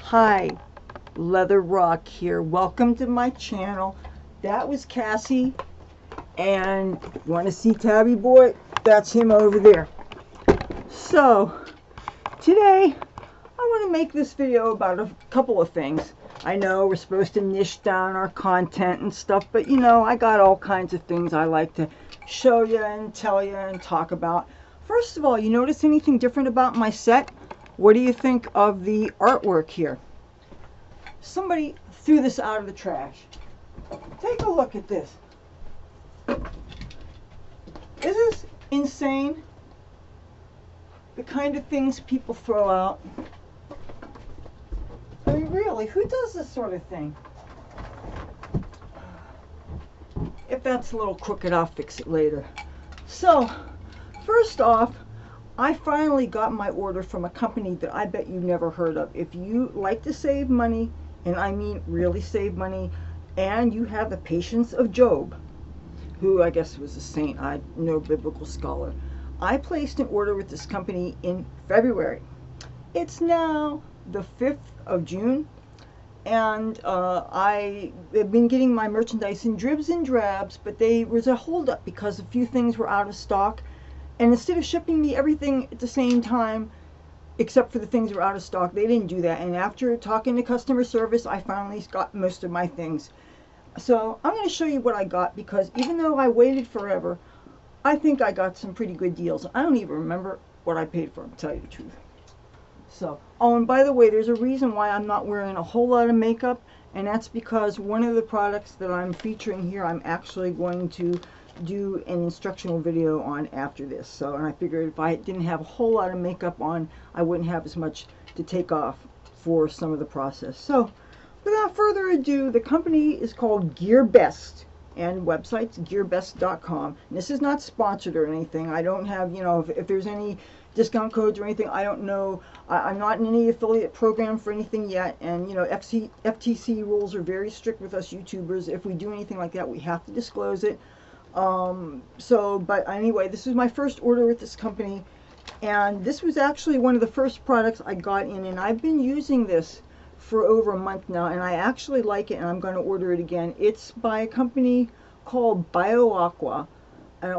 Hi, Leather Rokk here. Welcome to my channel. That was Cassie, and you want to see Tabby Boy? That's him over there. So, today I want to make this video about a couple of things. I know we're supposed to niche down our content and stuff, but you know, I got all kinds of things I like to show you and tell you and talk about. First of all, you notice anything different about my set? What do you think of the artwork here? Somebody threw this out of the trash. Take a look at this. This is insane. The kind of things people throw out. I mean, really, who does this sort of thing? If that's a little crooked, I'll fix it later. So, first off, I finally got my order from a company that I bet you've never heard of. If you like to save money, and I mean really save money, and you have the patience of Job, who I guess was a saint, I'm no biblical scholar. I placed an order with this company in February. It's now the 5th of June, and I've been getting my merchandise in dribs and drabs, but there was a holdup because a few things were out of stock, and instead of shipping me everything at the same time, except for the things that were out of stock, they didn't do that. And after talking to customer service, I finally got most of my things. So I'm going to show you what I got, because even though I waited forever, I think I got some pretty good deals. I don't even remember what I paid for them, to tell you the truth. So, oh, and by the way, there's a reason why I'm not wearing a whole lot of makeup, and that's because one of the products that I'm featuring here, I'm actually going to do an instructional video on after this. So, and I figured if I didn't have a whole lot of makeup on, I wouldn't have as much to take off for some of the process. So, without further ado, the company is called GearBest, and website's GearBest.com. This is not sponsored or anything. I don't have, you know, if there's any discount codes or anything, I don't know. I'm not in any affiliate program for anything yet, and you know, FTC rules are very strict with us YouTubers. If we do anything like that, we have to disclose it. But anyway, this is my first order with this company, and this was actually one of the first products I got in, and I've been using this for over a month now, and I actually like it, and I'm going to order it again. It's by a company called BioAqua.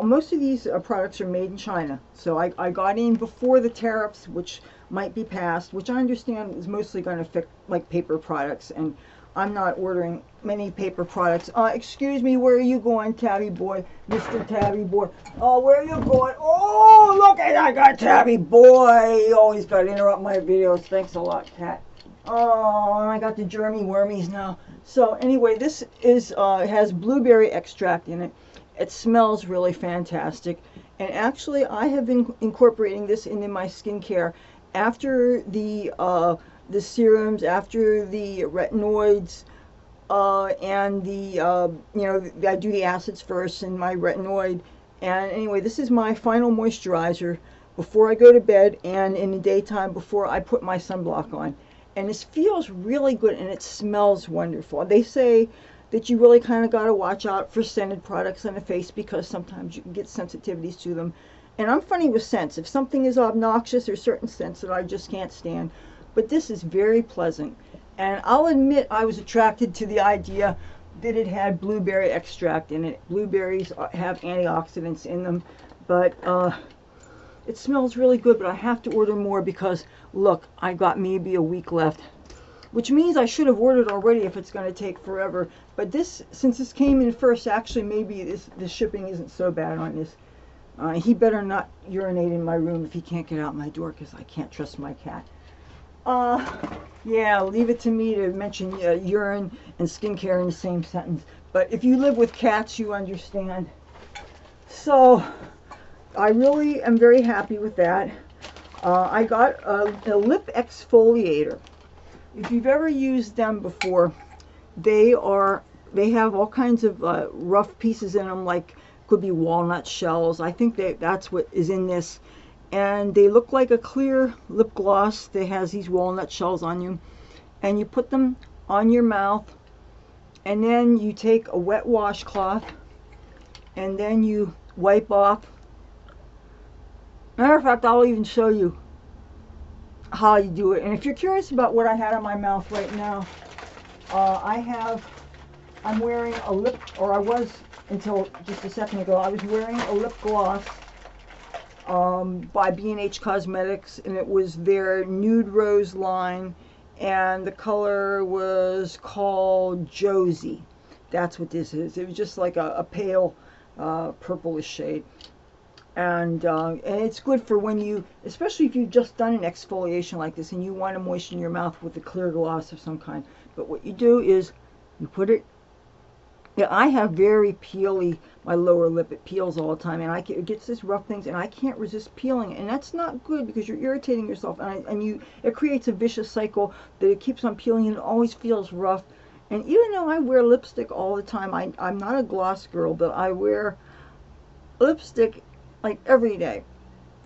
Most of these products are made in China, so I got in before the tariffs, which might be passed, which I understand is mostly going to affect like paper products, and I'm not ordering many paper products. Excuse me, where are you going, Tabby Boy? Mr. Tabby Boy. Oh, where are you going? Oh, look at I got Tabby Boy. He always got to interrupt my videos. Thanks a lot, Cat. Oh, and I got the germy wormies now. So anyway, this is has blueberry extract in it. It smells really fantastic. And actually, I have been incorporating this into my skincare after the serums, after the retinoids, and the you know, I do the acids first and my retinoid. And anyway, this is my final moisturizer before I go to bed and in the daytime before I put my sunblock on. And this feels really good, and it smells wonderful. They say that you really kind of got to watch out for scented products on the face, because sometimes you can get sensitivities to them. And I'm funny with scents. If something is obnoxious, there's certain scents that I just can't stand. But this is very pleasant. And I'll admit I was attracted to the idea that it had blueberry extract in it. Blueberries have antioxidants in them. But it smells really good, but I have to order more because, look, I got maybe a week left. Which means I should have ordered already if it's going to take forever. But this, since this came in first, actually maybe the shipping isn't so bad on this. He better not urinate in my room if he can't get out my door, because I can't trust my cat. Yeah, leave it to me to mention urine and skincare in the same sentence. But if you live with cats, you understand. So, I really am very happy with that. I got a lip exfoliator. If you've ever used them before, they have all kinds of rough pieces in them, like could be walnut shells. I think that's what is in this. And they look like a clear lip gloss that has these walnut shells on you. And you put them on your mouth, and then you take a wet washcloth, and then you wipe off. Matter of fact, I'll even show you. how you do it. And if you're curious about what I had on my mouth right now, I'm wearing a lip, or I was until just a second ago, I was wearing a lip gloss by B&H Cosmetics, and it was their Nude Rose line, and the color was called Josie. That's what this is. It was just like a pale purplish shade. And it's good for when you, especially if you've just done an exfoliation like this and you want to moisten your mouth with a clear gloss of some kind. But what you do is you put it, yeah, I have very peely, my lower lip, it peels all the time, and it gets this rough things, and I can't resist peeling it, and that's not good because you're irritating yourself, and it creates a vicious cycle that it keeps on peeling, and it always feels rough. And even though I wear lipstick all the time, I'm not a gloss girl, but I wear lipstick like every day,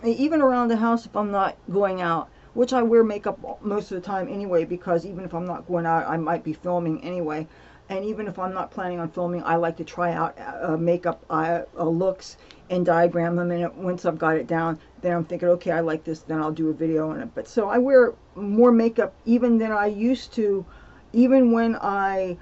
even around the house if I'm not going out, which I wear makeup most of the time anyway, because even if I'm not going out, I might be filming anyway. And even if I'm not planning on filming, I like to try out makeup looks and diagram them. And once I've got it down, then I'm thinking, okay, I like this, then I'll do a video on it. But so I wear more makeup even than I used to, even when I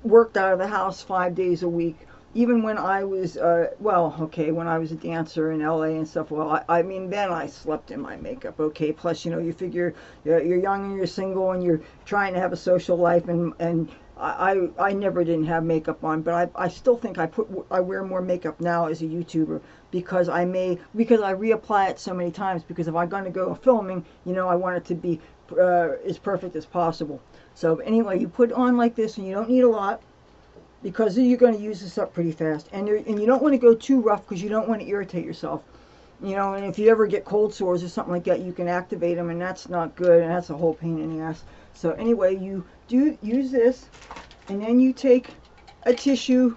worked out of the house 5 days a week. Even when I was, well, okay, when I was a dancer in LA and stuff, well, I mean, then I slept in my makeup, okay? Plus, you know, you figure you're young and you're single and you're trying to have a social life, and I never didn't have makeup on, but I still think I wear more makeup now as a YouTuber because I reapply it so many times, because if I'm going to go filming, you know, I want it to be as perfect as possible. So anyway, you put it on like this, and you don't need a lot, because you're going to use this up pretty fast, and you don't want to go too rough because you don't want to irritate yourself, you know. And if you ever get cold sores or something like that, you can activate them, and that's not good, and that's a whole pain in the ass. So anyway, you do use this, and then you take a tissue,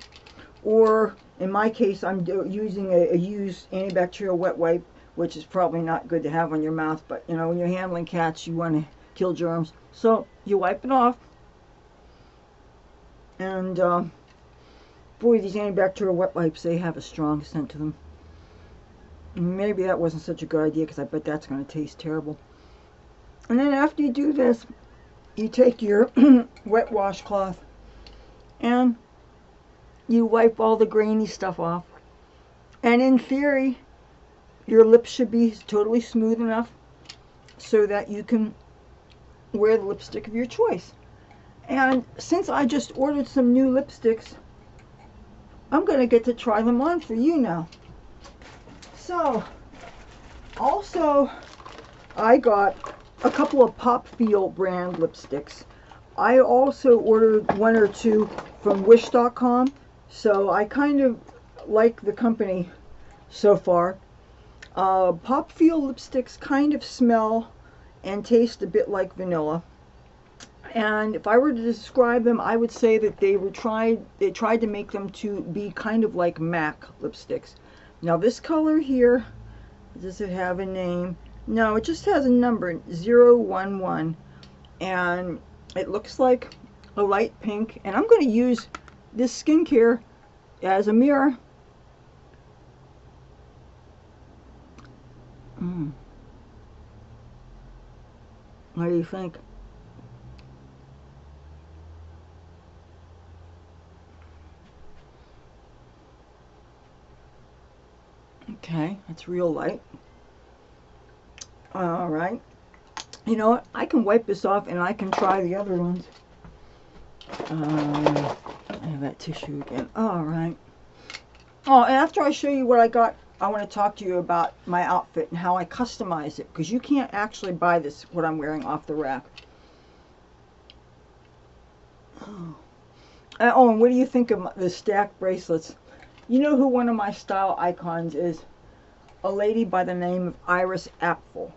or in my case, I'm using a used antibacterial wet wipe, which is probably not good to have on your mouth, but you know, when you're handling cats, you want to kill germs. So you wipe it off. And boy, these antibacterial wet wipes, they have a strong scent to them. Maybe that wasn't such a good idea, because I bet that's going to taste terrible. And then after you do this, you take your wet washcloth and you wipe all the grainy stuff off. And in theory, your lips should be totally smooth enough so that you can wear the lipstick of your choice. And since I just ordered some new lipsticks, I'm going to get to try them on for you now. So, also, I got a couple of Pop Feel brand lipsticks. I also ordered one or two from Wish.com, so I kind of like the company so far. Pop Feel lipsticks kind of smell and taste a bit like vanilla. And if I were to describe them, I would say that they tried to make them to be kind of like MAC lipsticks. Now this color here, does it have a name? No, it just has a number, 011, and it looks like a light pink. And I'm going to use this skincare as a mirror. What do you think? Okay, that's real light. All right. You know what? I can wipe this off and I can try the other ones. I have that tissue again. All right. Oh, and after I show you what I got, I want to talk to you about my outfit and how I customize it, because you can't actually buy this, what I'm wearing, off the rack. Oh, and what do you think of the stacked bracelets? You know who one of my style icons is? A lady by the name of Iris Apfel.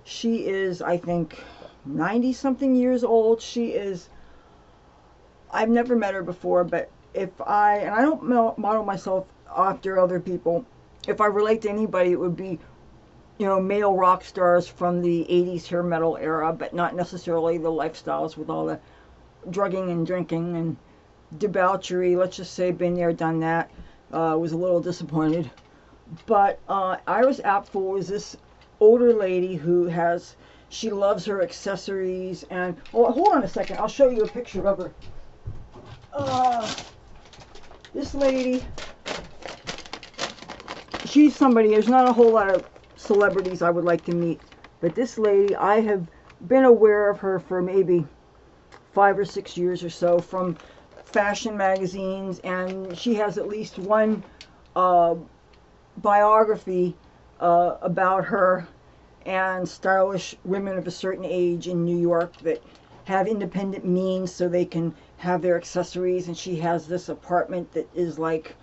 She is, I think, 90-something years old. She is, I've never met her before, but and I don't model myself after other people. If I relate to anybody, it would be, you know, male rock stars from the 80s hair metal era, but not necessarily the lifestyles with all the drugging and drinking and debauchery. Let's just say, been there, done that. Was a little disappointed. But Iris Apfel was this older lady who has, she loves her accessories. And oh, hold on a second, I'll show you a picture of her. This lady, she's somebody, there's not a whole lot of celebrities I would like to meet, but this lady, I have been aware of her for maybe 5 or 6 years or so from fashion magazines, and she has at least one biography about her and stylish women of a certain age in New York that have independent means so they can have their accessories. And she has this apartment that is like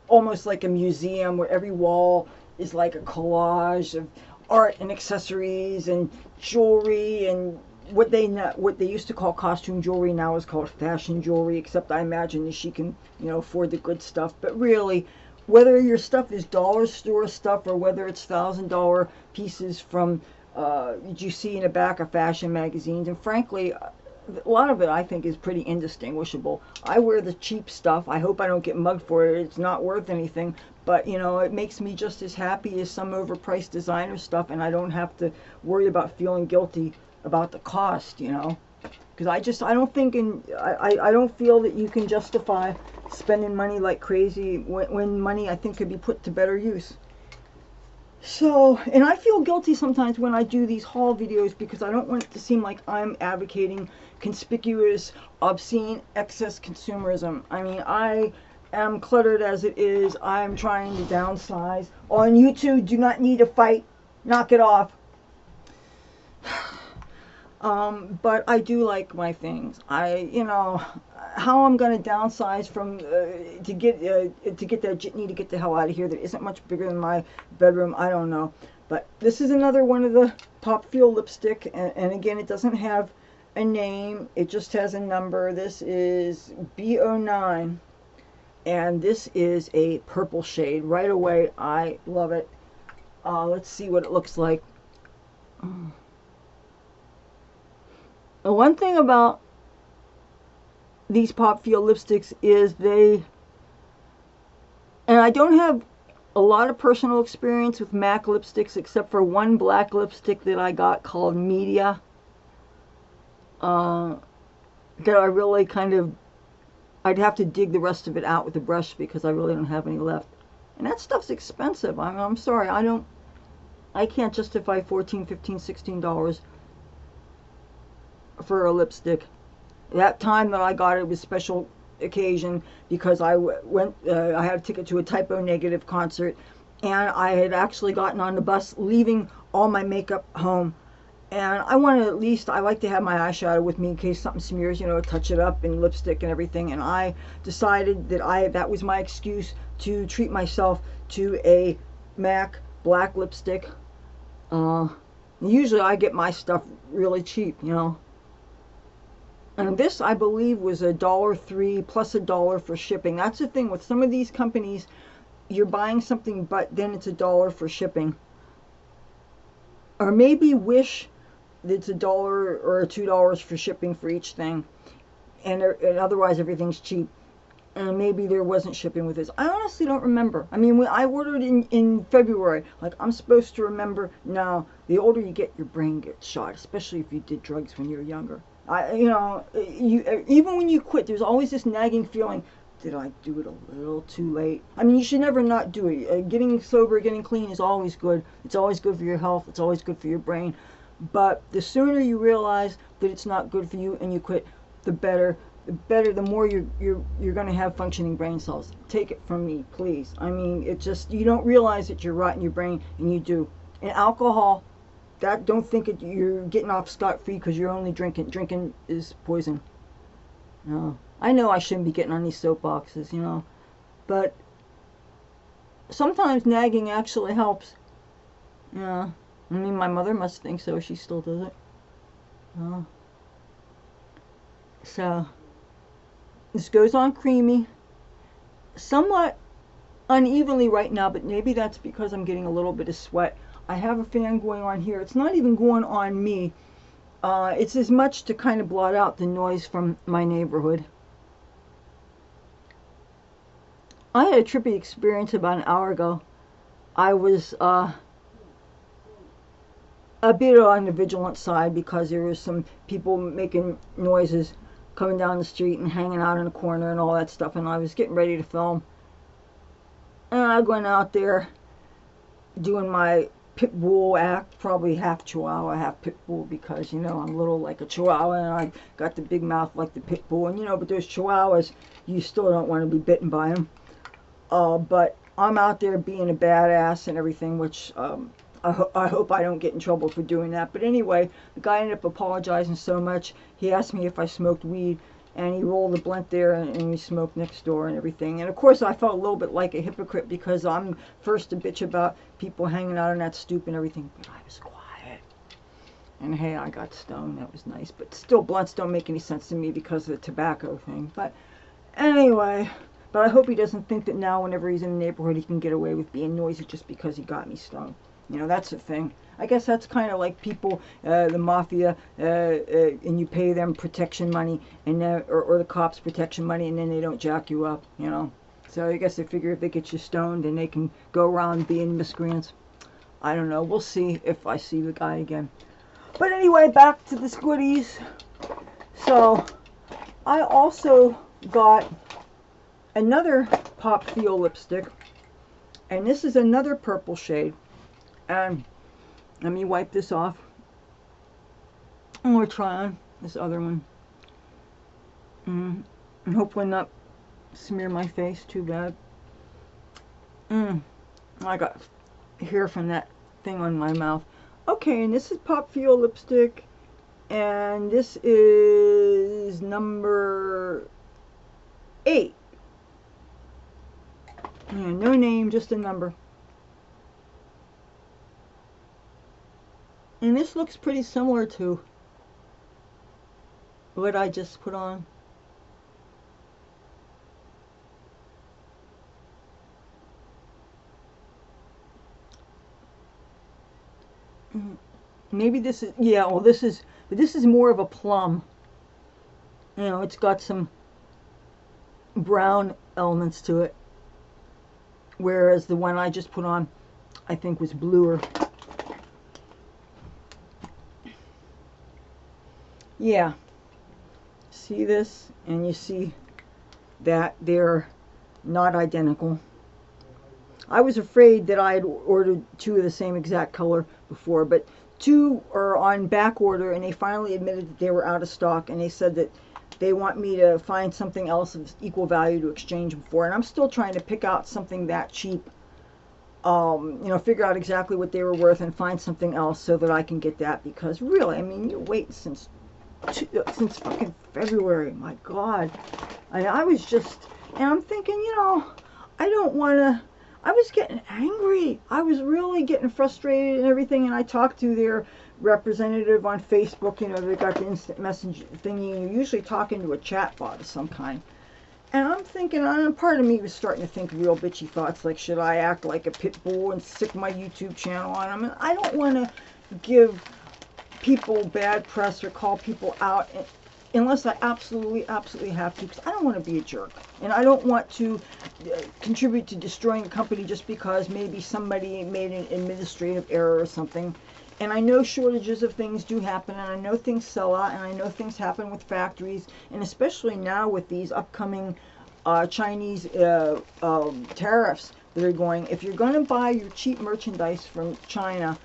almost like a museum where every wall is like a collage of art and accessories and jewelry, and what they used to call costume jewelry now is called fashion jewelry, except I imagine that she can, you know, afford the good stuff. But really, whether your stuff is dollar store stuff or whether it's $1,000 pieces from you see in the back of fashion magazines, and frankly, a lot of it I think is pretty indistinguishable. I wear the cheap stuff. I hope I don't get mugged for it. It's not worth anything, but you know, it makes me just as happy as some overpriced designer stuff, and I don't have to worry about feeling guilty about the cost, you know, because I don't think I don't feel that you can justify spending money like crazy when money I think could be put to better use. So, and I feel guilty sometimes when I do these haul videos because I don't want it to seem like I'm advocating conspicuous, obscene, excess consumerism. I mean, I am cluttered as it is. I'm trying to downsize. On YouTube, do not need a fight. Knock it off. But I do like my things. You know, how I'm going to downsize from to get that jitney to get the hell out of here that isn't much bigger than my bedroom, I don't know. But this is another one of the Pop Feel lipstick, and again, it doesn't have a name, it just has a number. This is B09, and this is a purple shade. Right away, I love it. Let's see what it looks like. The one thing about these Pop Feel lipsticks is and I don't have a lot of personal experience with MAC lipsticks except for one black lipstick that I got called Media, that I really I'd have to dig the rest of it out with a brush because I really don't have any left. And that stuff's expensive. I'm sorry, I can't justify $14, $15, $16 for a lipstick. That time that I got it was special occasion because I had a ticket to a Type O Negative concert, and I had actually gotten on the bus leaving all my makeup home, and I like to have my eyeshadow with me in case something smears, you know, touch it up and lipstick and everything. And I decided that that was my excuse to treat myself to a MAC black lipstick. Usually I get my stuff really cheap, you know. And this, I believe, was $1.03 plus $1 for shipping. That's the thing with some of these companies. You're buying something, but then it's $1 for shipping. Or maybe Wish, it's $1 or $2 for shipping for each thing. And otherwise, everything's cheap. And maybe there wasn't shipping with this. I honestly don't remember. I mean, when I ordered in February, like, I'm supposed to remember. No, the older you get, your brain gets shot, especially if you did drugs when you were younger. You know, even when you quit, there's always this nagging feeling, did I do it a little too late? I mean, you should never not do it. Getting sober, getting clean is always good. It's always good for your health. It's always good for your brain. But the sooner you realize that it's not good for you and you quit, the better. The more you're going to have functioning brain cells. Take it from me, please. I mean, it just, you don't realize that you're rotting your brain, and you do. And alcohol, don't think you're getting off scot-free because you're only drinking. Drinking is poison. No, I know I shouldn't be getting on these soapboxes, you know, but sometimes nagging actually helps. Yeah, I mean, my mother must think so. She still does it. So this goes on creamy, somewhat unevenly right now, but maybe that's because I'm getting a little bit of sweat. I have a fan going on here. It's not even going on me. It's as much to kind of blot out the noise from my neighborhood. I had a trippy experience about an hour ago. I was a bit on the vigilant side because there was some people making noises coming down the street and hanging out in the corner and all that stuff, and I was getting ready to film. And I went out there doing my pit bull act, probably half Chihuahua, half pit bull, because, you know, I'm little like a Chihuahua and I got the big mouth like the pit bull. And, you know, but those Chihuahuas, you still don't want to be bitten by them. But I'm out there being a badass and everything, which I hope I don't get in trouble for doing that. But anyway, the guy ended up apologizing so much. He asked me if I smoked weed, and he rolled a blunt there, and we smoked next door and everything. And of course, I felt a little bit like a hypocrite because I'm first to bitch about people hanging out on that stoop and everything, but I was quiet. And hey, I got stoned. That was nice. But still, blunts don't make any sense to me because of the tobacco thing. But anyway, but I hope he doesn't think that now whenever he's in the neighborhood he can get away with being noisy just because he got me stoned. You know, that's the thing. I guess that's kind of like people, the mafia, and you pay them protection money, and or the cops protection money, and then they don't jack you up, you know. So I guess they figure if they get you stoned, then they can go around being miscreants. I don't know. We'll see if I see the guy again. But anyway, back to the goodies. So I also got another Pop Feel lipstick, and this is another purple shade. And let me wipe this off. I'm going to try on this other one. And hopefully not smear my face too bad. I got hair from that thing on my mouth. Okay, and this is Pop Feel lipstick. And this is number 8. Yeah, no name, just a number. And this looks pretty similar to what I just put on. Maybe this is, yeah, well this is more of a plum. You know, it's got some brown elements to it. Whereas the one I just put on, I think, was bluer. Yeah, see this, and you see that they're not identical. I was afraid that I had ordered 2 of the same exact color before, but 2 are on back order, and they finally admitted that they were out of stock, and they said that they want me to find something else of equal value to exchange them for. And I'm still trying to pick out something that cheap, you know, figure out exactly what they were worth and find something else so that I can get that, because really, I mean, you're waiting since fucking February, my God. I was just, and I'm thinking, you know, I don't want to, I was getting angry. I was really getting frustrated and everything, and I talked to their representative on Facebook. You know, they got the instant message thingy, and you're usually talking to a chat bot of some kind. And I'm thinking, and part of me was starting to think real bitchy thoughts, like, should I act like a pit bull and stick my YouTube channel on them? And I don't want to give people bad press or call people out unless I absolutely have to, because I don't want to be a jerk, and I don't want to contribute to destroying a company just because maybe somebody made an administrative error or something. And I know shortages of things do happen, and I know things sell out, and I know things happen with factories, and especially now with these upcoming Chinese tariffs that are going. If you're going to buy your cheap merchandise from China,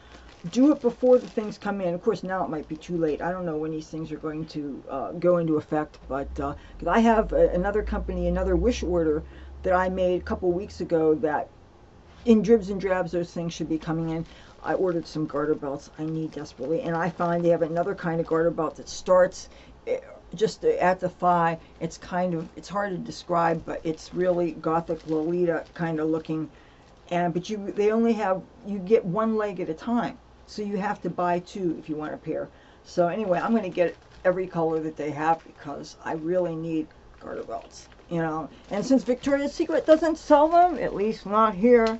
do it before the things come in. Of course, now it might be too late. I don't know when these things are going to go into effect, but I have another company, another wish order that I made a couple weeks ago that in dribs and drabs those things should be coming in. I ordered some garter belts I need desperately, and I find they have another kind of garter belt that starts just at the thigh. It's kind of, it's hard to describe, but it's really gothic Lolita kind of looking. And but they only have, you get one leg at a time. So you have to buy 2 if you want a pair. So anyway, I'm going to get every color that they have because I really need garter belts, you know. And since Victoria's Secret doesn't sell them, at least not here,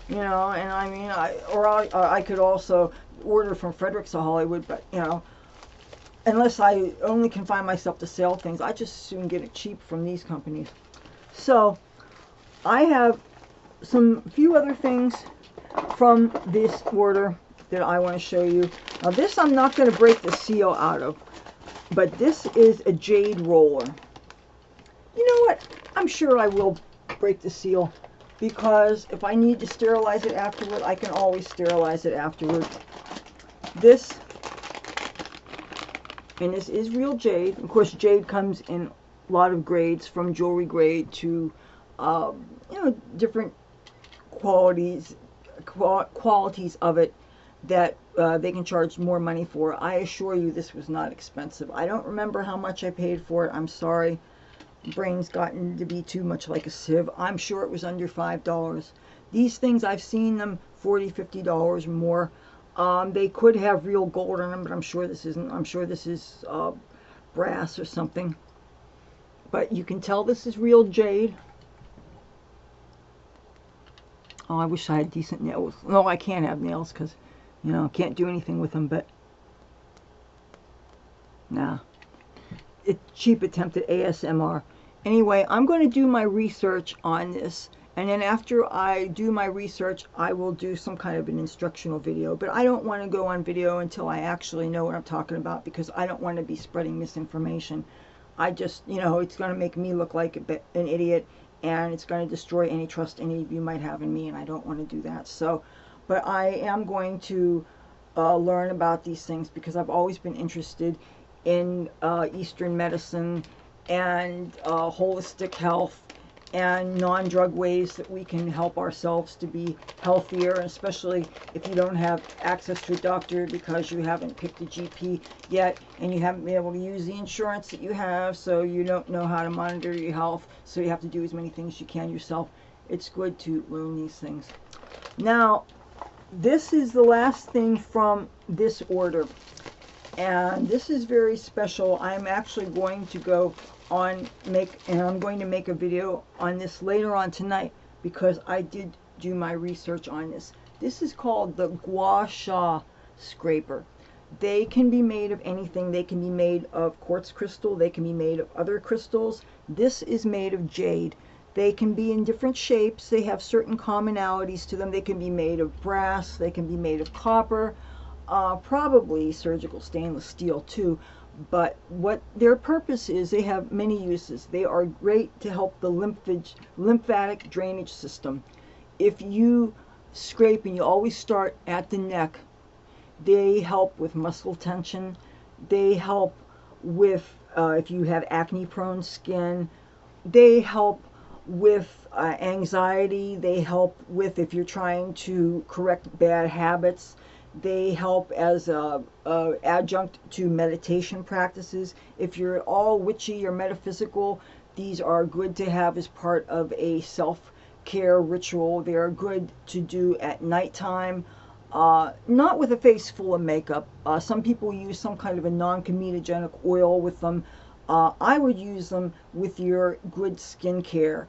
you know, and I mean, I could also order from Fredericks of Hollywood, but, you know, unless I only confine myself to sale things, I just soon get it cheap from these companies. So I have few other things from this order. that I want to show you. Now this I'm not going to break the seal out of, but this is a jade roller. You know what? I'm sure I will break the seal, because if I need to sterilize it afterward, I can always sterilize it afterward. This, and this is real jade. Of course, jade comes in a lot of grades, from jewelry grade to, you know, different qualities of it that they can charge more money for. I assure you this was not expensive. I don't remember how much I paid for it. I'm sorry. Brain's gotten to be too much like a sieve. I'm sure it was under $5. These things, I've seen them $40, $50 or more. They could have real gold on them, but I'm sure this isn't. I'm sure this is brass or something. But you can tell this is real jade. Oh, I wish I had decent nails. No, I can't have nails because, you know, can't do anything with them, but nah. It's cheap attempt at ASMR. Anyway, I'm going to do my research on this, and then after I do my research, I will do some kind of an instructional video. But I don't want to go on video until I actually know what I'm talking about, because I don't want to be spreading misinformation. I just, you know, it's going to make me look like an idiot, and it's going to destroy any trust any of you might have in me, and I don't want to do that. So, but I am going to learn about these things, because I've always been interested in Eastern medicine and holistic health and non-drug ways that we can help ourselves to be healthier, especially if you don't have access to a doctor because you haven't picked a GP yet, and you haven't been able to use the insurance that you have, so you don't know how to monitor your health, so you have to do as many things as you can yourself. It's good to learn these things. Now, this is the last thing from this order, and this is very special. I'm actually going to go on I'm going to make a video on this later on tonight, because I did do my research on this. This is called the Gua Sha scraper. They can be made of anything. They can be made of quartz crystal. They can be made of other crystals. This is made of jade. They can be in different shapes. They have certain commonalities to them. They can be made of brass. They can be made of copper, probably surgical stainless steel too. But what their purpose is, they have many uses. They are great to help the lymphatic drainage system. If you scrape, and you always start at the neck, they help with muscle tension. They help with, if you have acne-prone skin. They help with anxiety. They help with, if you're trying to correct bad habits. They help as a adjunct to meditation practices. If you're at all witchy or metaphysical, these are good to have as part of a self-care ritual. They are good to do at nighttime, not with a face full of makeup. Some people use some kind of a non-comedogenic oil with them. I would use them with your good skincare.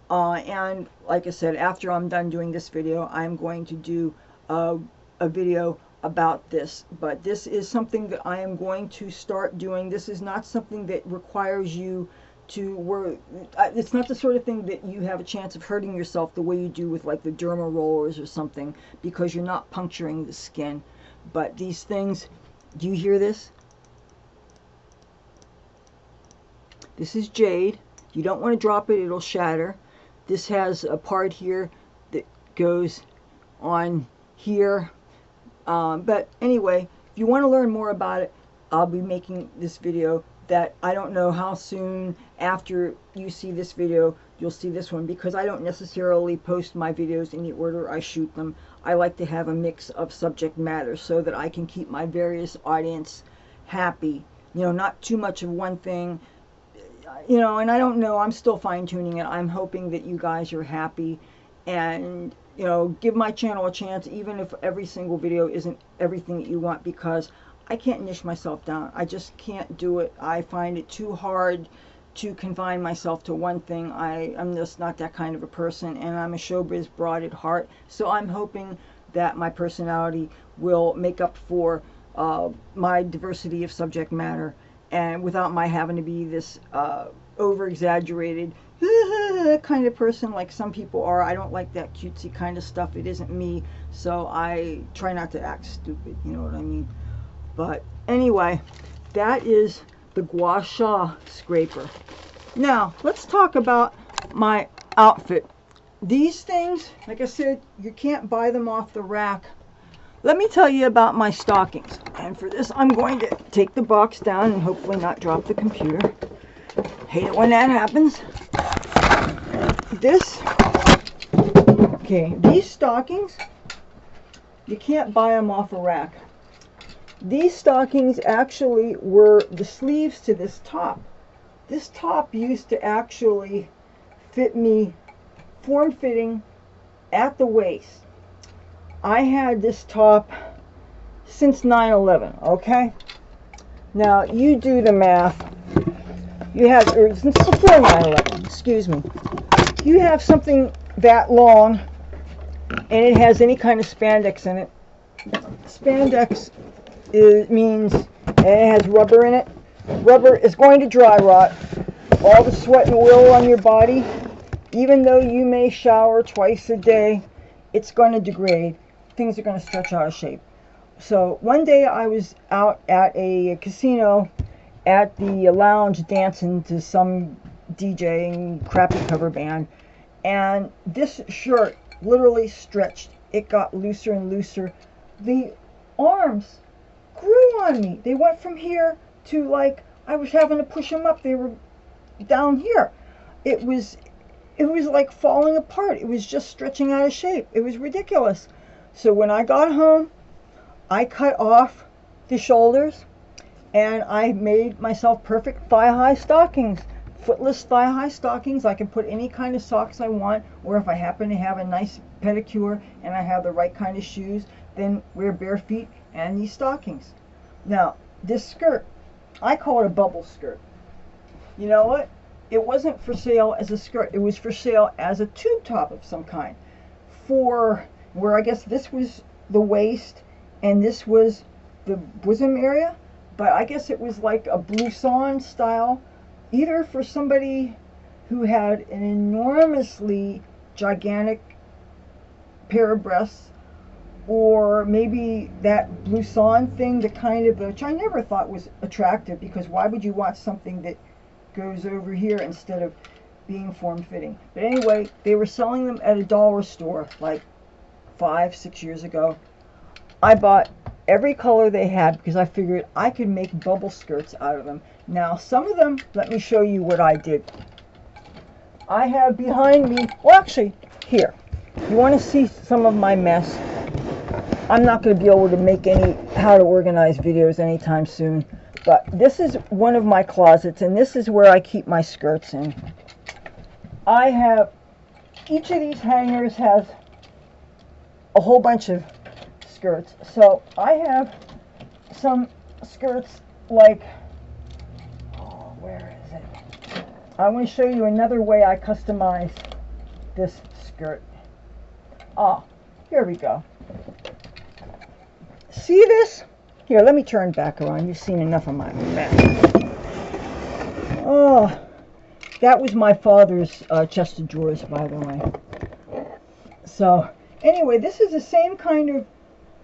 And like I said, after I'm done doing this video, I'm going to do a video about this. But this is something that I am going to start doing. This is not something that requires you to work. It's not the sort of thing that you have a chance of hurting yourself the way you do with like the derma rollers or something, because you're not puncturing the skin. But these things, do you hear this? This is jade. You don't want to drop it, it'll shatter. This has a part here that goes on here. But anyway, if you want to learn more about it, I'll be making this video. That I don't know how soon after you see this video you'll see this one, because I don't necessarily post my videos in the order I shoot them. I like to have a mix of subject matter so that I can keep my various audience happy. You know, not too much of one thing. You know, and I don't know, I'm still fine-tuning it. I'm hoping that you guys are happy, and you know, give my channel a chance, even if every single video isn't everything that you want, because I can't niche myself down. I just can't do it. I find it too hard to confine myself to one thing. I'm just not that kind of a person, and I'm a showbiz broad at heart. So I'm hoping that my personality will make up for my diversity of subject matter, and without my having to be this over-exaggerated kind of person like some people are. I don't like that cutesy kind of stuff. It isn't me, so I try not to act stupid, you know what I mean? But anyway, that is the gua sha scraper. Now, let's talk about my outfit. These things, like I said, you can't buy them off the rack. Let me tell you about my stockings. And for this, I'm going to take the box down and hopefully not drop the computer. Hate it when that happens. These stockings, you can't buy them off a rack. These stockings actually were the sleeves to this top. This top used to actually fit me form-fitting at the waist. I had this top since 9/11, okay? Now, you do the math. You have, or since before 9/11, excuse me. You have something that long, and it has any kind of spandex in it. Spandex means it has rubber in it. Rubber is going to dry rot. All the sweat and oil on your body, even though you may shower twice a day, it's going to degrade. Things are going to stretch out of shape. So one day I was out at a casino at the lounge dancing to some DJing crappy cover band, and this shirt literally stretched. It got looser and looser. The arms grew on me. They went from here to like I was having to push them up. They were down here. It was like falling apart. It was just stretching out of shape. It was ridiculous. So when I got home, I cut off the shoulders and I made myself perfect thigh-high stockings. Footless thigh-high stockings. I can put any kind of socks I want, or if I happen to have a nice pedicure and I have the right kind of shoes, then wear bare feet and these stockings. Now, this skirt, I call it a bubble skirt. You know what? It wasn't for sale as a skirt. It was for sale as a tube top of some kind. For where I guess this was the waist and this was the bosom area, but I guess it was like a blouson style, either for somebody who had an enormously gigantic pair of breasts, or maybe that blouson thing, the kind of, which I never thought was attractive, because why would you want something that goes over here instead of being form-fitting? But anyway, they were selling them at a dollar store like 5-6 years ago. I bought every color they had because I figured I could make bubble skirts out of them. Now, some of them, let me show you what I did. I have behind me, well actually, here. You want to see some of my mess? I'm not going to be able to make any how to organize videos anytime soon, but this is one of my closets, and this is where I keep my skirts in. I have, each of these hangers has a whole bunch of skirts. So I have some skirts like, oh, where is it? I want to show you another way I customize this skirt. Ah, here we go. See this? Here, let me turn back around. You've seen enough of my mess. Oh, that was my father's chest of drawers, by the way. So, anyway, this is the same kind of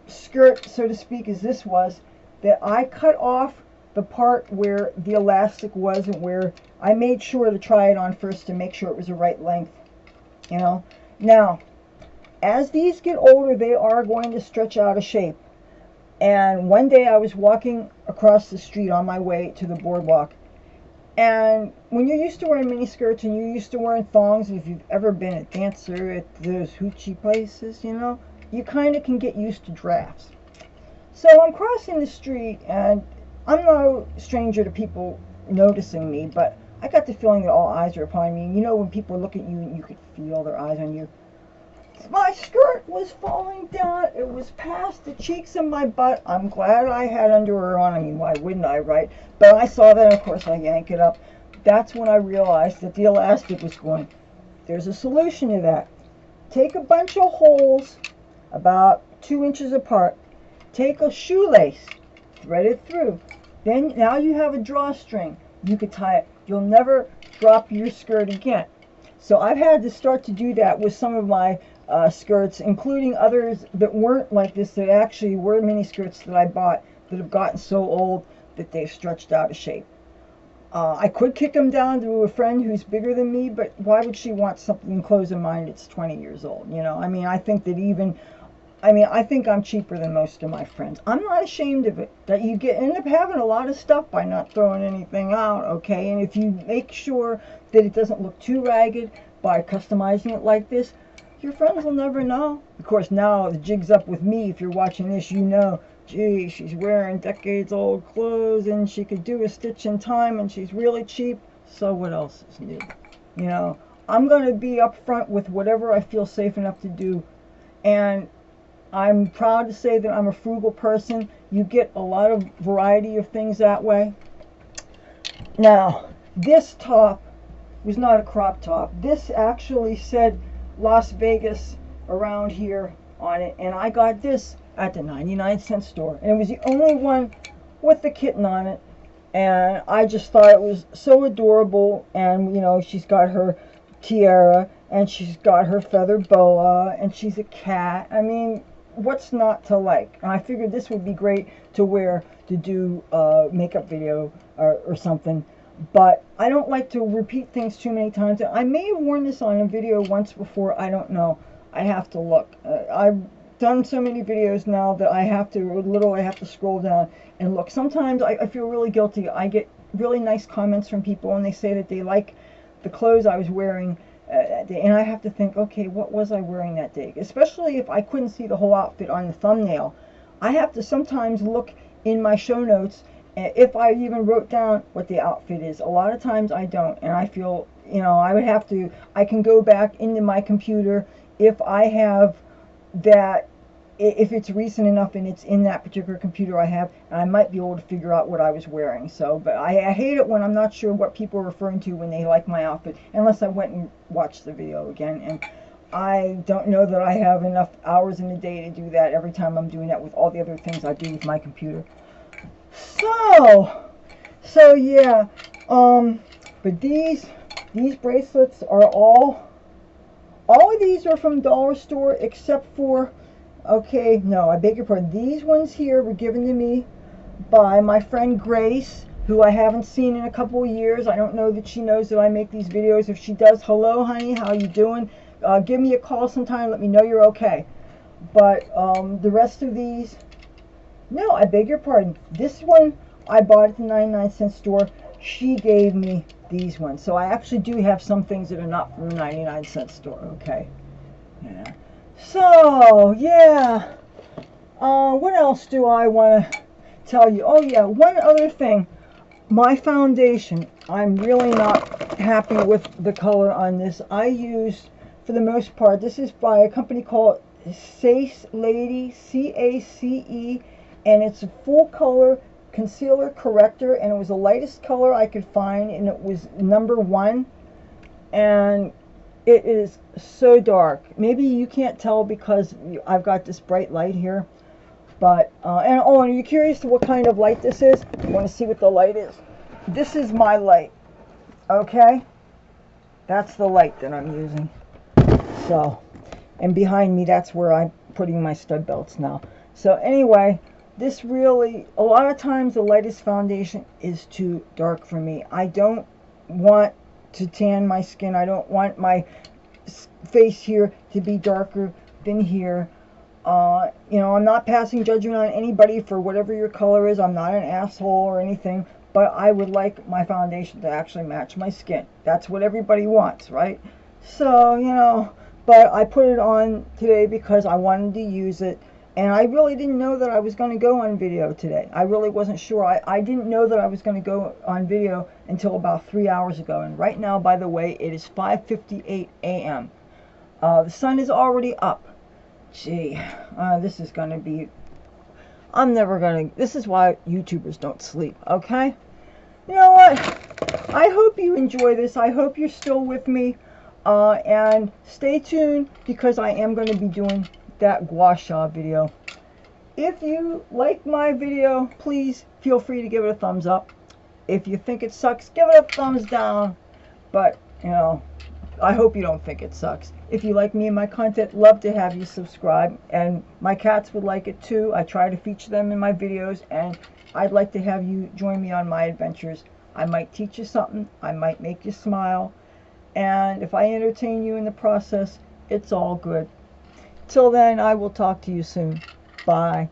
skirt, so to speak, as this was, that I cut off the part where the elastic was, and where I made sure to try it on first to make sure it was the right length, you know. Now, as these get older, they are going to stretch out of shape. And one day I was walking across the street on my way to the boardwalk, and when you're used to wearing mini skirts and you're used to wearing thongs, and if you've ever been a dancer at those hoochie places, you know, you kind of can get used to drafts. So I'm crossing the street, and I'm no stranger to people noticing me, but I got the feeling that all eyes are upon me. And you know when people look at you and you could feel their eyes on you. My skirt was falling down. It was past the cheeks of my butt. I'm glad I had underwear on. I mean, why wouldn't I, right? But I saw that, and of course I yank it up. That's when I realized that the elastic was going. There's a solution to that. Take a bunch of holes about 2 inches apart. Take a shoelace, thread it through. Then now you have a drawstring. You could tie it. You'll never drop your skirt again. So I've had to start to do that with some of my skirts, including others that weren't like this, that actually were mini skirts that I bought that have gotten so old that they've stretched out of shape. I could kick them down to a friend who's bigger than me, but why would she want something clothes of mine that's 20 years old? You know, I mean, I think that I think I'm cheaper than most of my friends. I'm not ashamed of it. That you end up having a lot of stuff by not throwing anything out, okay? And if you make sure that it doesn't look too ragged by customizing it like this, your friends will never know. Of course, now the jig's up with me. If you're watching this, you know, gee, she's wearing decades old clothes and she could do a stitch in time and she's really cheap. So what else is new? You know, I'm going to be upfront with whatever I feel safe enough to do. And I'm proud to say that I'm a frugal person. You get a lot of variety of things that way. Now, this top was not a crop top. This actually said Las Vegas around here on it, and I got this at the 99-cent store, and it was the only one with the kitten on it, and I just thought it was so adorable. And you know, she's got her tiara and she's got her feather boa and she's a cat. I mean, what's not to like? And I figured this would be great to wear to do a makeup video or something. But I don't like to repeat things too many times. I may have worn this on a video once before. I don't know. I have to look. I've done so many videos now that I have to scroll down and look. Sometimes I feel really guilty. I get really nice comments from people and they say that they like the clothes I was wearing that day, and I have to think, okay, what was I wearing that day? Especially if I couldn't see the whole outfit on the thumbnail. I have to sometimes look in my show notes if I even wrote down what the outfit is. A lot of times I don't, and I feel, you know, I can go back into my computer if I have that, if it's recent enough and it's in that particular computer I have, and I might be able to figure out what I was wearing. So, but I hate it when I'm not sure what people are referring to when they like my outfit, unless I went and watched the video again. And I don't know that I have enough hours in a day to do that every time I'm doing that with all the other things I do with my computer. So yeah, but these bracelets are all of these are from dollar store except for, okay, no, I beg your pardon. These ones here were given to me by my friend Grace, who I haven't seen in a couple of years. I don't know that she knows that I make these videos. If she does, hello, honey, how you doing? Give me a call sometime. Let me know you're okay. But the rest of these, no, I beg your pardon. This one I bought at the 99-cent store. She gave me these ones. So I actually do have some things that are not from the 99-cent store, okay? Yeah. So, yeah. What else do I want to tell you? Oh, yeah, one other thing. My foundation, I'm really not happy with the color on this. I used, for the most part, this is by a company called Sace Lady, C-A-C-E, and it's a full color concealer corrector, and it was the lightest color I could find, and it was #1, and it is so dark. Maybe you can't tell because I've got this bright light here, but and oh, are you curious to what kind of light this is? You want to see what the light is? This is my light, okay? That's the light that I'm using. So, and behind me, that's where I'm putting my stud belts now. So anyway, this really, a lot of times the lightest foundation is too dark for me. I don't want to tan my skin. I don't want my face here to be darker than here. You know, I'm not passing judgment on anybody for whatever your color is. I'm not an asshole or anything, but I would like my foundation to actually match my skin. That's what everybody wants, right? So, you know, but I put it on today because I wanted to use it. And I really didn't know that I was going to go on video today. I really wasn't sure. I didn't know that I was going to go on video until about 3 hours ago. And right now, by the way, it is 5:58 a.m. The sun is already up. Gee, this is going to be... I'm never going to... This is why YouTubers don't sleep, okay? You know what? I hope you enjoy this. I hope you're still with me. And stay tuned because I am going to be doing that gua sha video. If you like my video, please feel free to give it a thumbs up. If you think it sucks, give it a thumbs down. But, you know, I hope you don't think it sucks. If you like me and my content, love to have you subscribe. And my cats would like it too. I try to feature them in my videos, and I'd like to have you join me on my adventures. I might teach you something. I might make you smile. And if I entertain you in the process, it's all good. Till then, I will talk to you soon. Bye.